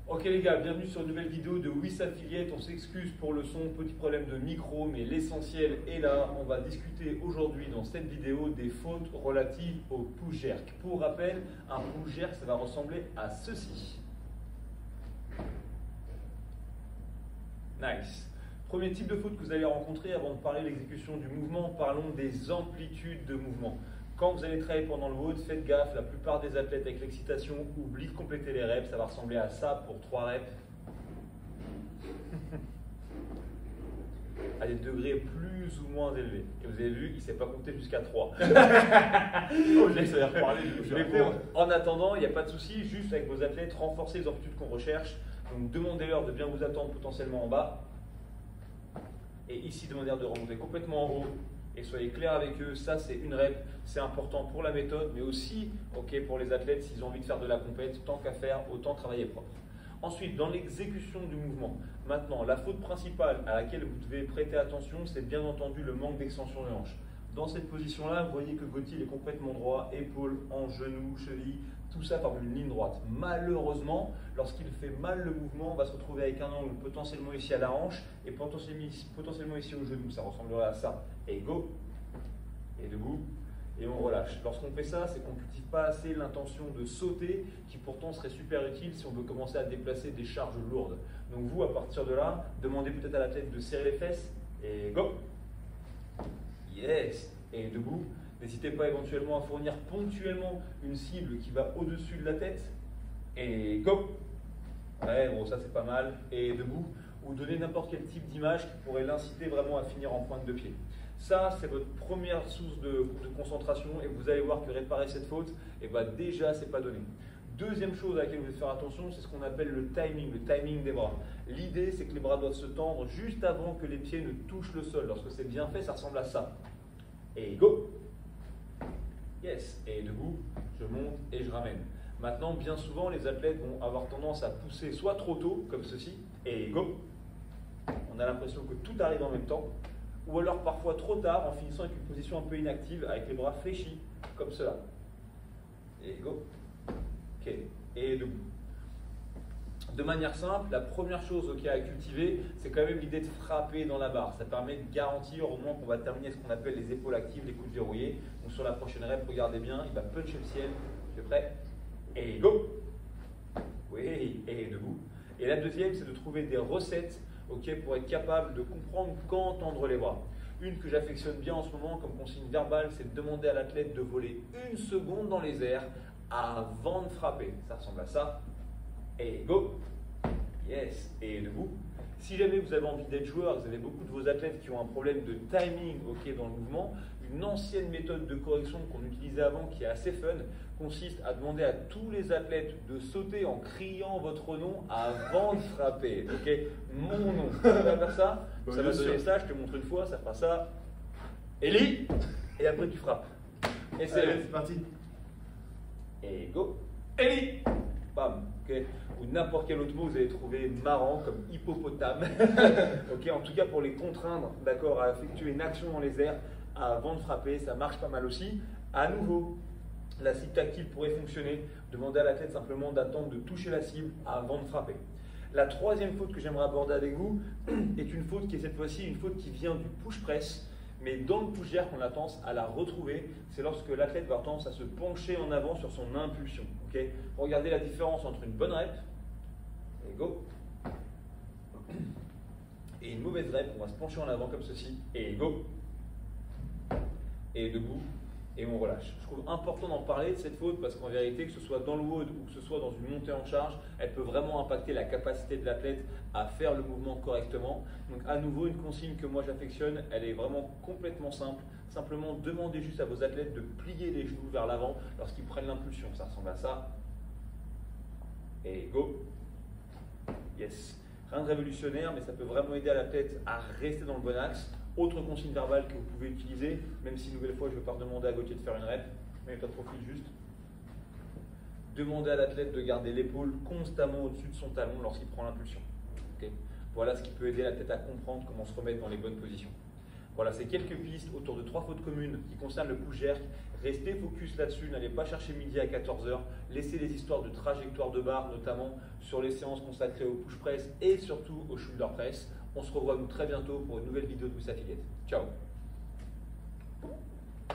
Ok les gars, bienvenue sur une nouvelle vidéo de WIS Affiliate. On s'excuse pour le son, petit problème de micro, mais l'essentiel est là. On va discuter aujourd'hui dans cette vidéo des fautes relatives au push jerk. Pour rappel, un push jerk, ça va ressembler à ceci. Nice. Premier type de faute que vous allez rencontrer avant de parler de l'exécution du mouvement, parlons des amplitudes de mouvement. Quand vous allez travailler pendant le WOD, faites gaffe, la plupart des athlètes avec l'excitation oublient de compléter les reps, ça va ressembler à ça pour 3 reps. À des degrés plus ou moins élevés. Et vous avez vu, il ne s'est pas compté jusqu'à 3. Mais bon, en attendant, il n'y a pas de souci, juste avec vos athlètes, renforcez les amplitudes qu'on recherche. Donc demandez-leur de bien vous attendre potentiellement en bas. Et ici, demandez-leur de remonter complètement en haut. Et soyez clair avec eux, ça c'est une rep, c'est important pour la méthode, mais aussi pour les athlètes s'ils ont envie de faire de la compète, tant qu'à faire, autant travailler propre. Ensuite, dans l'exécution du mouvement, maintenant, la faute principale à laquelle vous devez prêter attention, c'est bien entendu le manque d'extension de hanche. Dans cette position-là, vous voyez que Gauthier est complètement droit, épaules, hanches, genoux, chevilles, tout ça forme une ligne droite. Malheureusement, lorsqu'il fait mal le mouvement, on va se retrouver avec un angle potentiellement ici à la hanche et potentiellement ici au genou. Ça ressemblerait à ça. Et go, et debout, et on relâche. Lorsqu'on fait ça, c'est qu'on ne cultive pas assez l'intention de sauter, qui pourtant serait super utile si on veut commencer à déplacer des charges lourdes. Donc vous, à partir de là, demandez peut-être à l'athlète de serrer les fesses, et go. Yes, et debout. N'hésitez pas éventuellement à fournir ponctuellement une cible qui va au-dessus de la tête. Et go. Ouais, bon, ça c'est pas mal. Et debout. Ou donner n'importe quel type d'image qui pourrait l'inciter vraiment à finir en pointe de pied. Ça, c'est votre première source de concentration et vous allez voir que réparer cette faute, déjà, c'est pas donné. Deuxième chose à laquelle vous devez faire attention, c'est ce qu'on appelle le timing des bras. L'idée, c'est que les bras doivent se tendre juste avant que les pieds ne touchent le sol. Lorsque c'est bien fait, ça ressemble à ça. Et go. Yes. Et debout, je monte et je ramène. Maintenant, bien souvent, les athlètes vont avoir tendance à pousser soit trop tôt, comme ceci, et go. On a l'impression que tout arrive en même temps. Ou alors parfois trop tard, en finissant avec une position un peu inactive, avec les bras fléchis, comme cela. Et go. Ok. Et debout. De manière simple, la première chose à cultiver, c'est quand même l'idée de frapper dans la barre. Ça permet de garantir au moins qu'on va terminer ce qu'on appelle les épaules actives, les coudes verrouillés. Donc sur la prochaine rep, regardez bien, il va puncher le ciel. Tu es prêt? Et go. Oui, et debout. Et la deuxième, c'est de trouver des recettes pour être capable de comprendre quand tendre les bras. Une que j'affectionne bien en ce moment comme consigne verbale, c'est de demander à l'athlète de voler 1 seconde dans les airs avant de frapper. Ça ressemble à ça. Et go. Yes. Et debout. Si jamais vous avez envie d'être joueur, vous avez beaucoup de vos athlètes qui ont un problème de timing dans le mouvement, une ancienne méthode de correction qu'on utilisait avant qui est assez fun consiste à demander à tous les athlètes de sauter en criant votre nom avant de frapper. Mon nom. Tu vas faire ça? Ça va donner ça, je te montre une fois, ça fera ça. Eli. Et après tu frappes. Et c'est parti. Et go. Eli. Bam. Ou n'importe quel autre mot que vous allez trouver marrant comme hippopotame. En tout cas pour les contraindre à effectuer une action dans les airs avant de frapper, ça marche pas mal aussi. À nouveau, la cible tactile pourrait fonctionner. Demandez à l'athlète simplement d'attendre de toucher la cible avant de frapper. La troisième faute que j'aimerais aborder avec vous est une faute qui est cette fois-ci une faute qui vient du push-press. Mais dans le push jerk, on a tendance à la retrouver. C'est lorsque l'athlète va avoir tendance à se pencher en avant sur son impulsion. Regardez la différence entre une bonne rep, et go, et une mauvaise rep, on va se pencher en avant comme ceci, et go, et debout, et on relâche. Je trouve important d'en parler de cette faute parce qu'en vérité, que ce soit dans le WOD ou que ce soit dans une montée en charge, elle peut vraiment impacter la capacité de l'athlète à faire le mouvement correctement. Donc à nouveau, une consigne que moi j'affectionne, elle est vraiment complètement simple. Simplement, demandez juste à vos athlètes de plier les genoux vers l'avant lorsqu'ils prennent l'impulsion. Ça ressemble à ça. Et go. Yes. Rien de révolutionnaire, mais ça peut vraiment aider à l'athlète à rester dans le bon axe. Autre consigne verbale que vous pouvez utiliser, même si une nouvelle fois je ne vais pas demander à Gauthier de faire une rep, mais pas de profil juste. Demandez à l'athlète de garder l'épaule constamment au-dessus de son talon lorsqu'il prend l'impulsion. Voilà ce qui peut aider l'athlète à comprendre comment se remettre dans les bonnes positions. Voilà, c'est quelques pistes autour de 3 fautes communes qui concernent le push jerk. Restez focus là-dessus, n'allez pas chercher midi à 14 h. Laissez les histoires de trajectoire de barre, notamment sur les séances consacrées au push press et surtout au shoulder press. On se revoit nous très bientôt pour une nouvelle vidéo de Boost Affiliate. Ciao.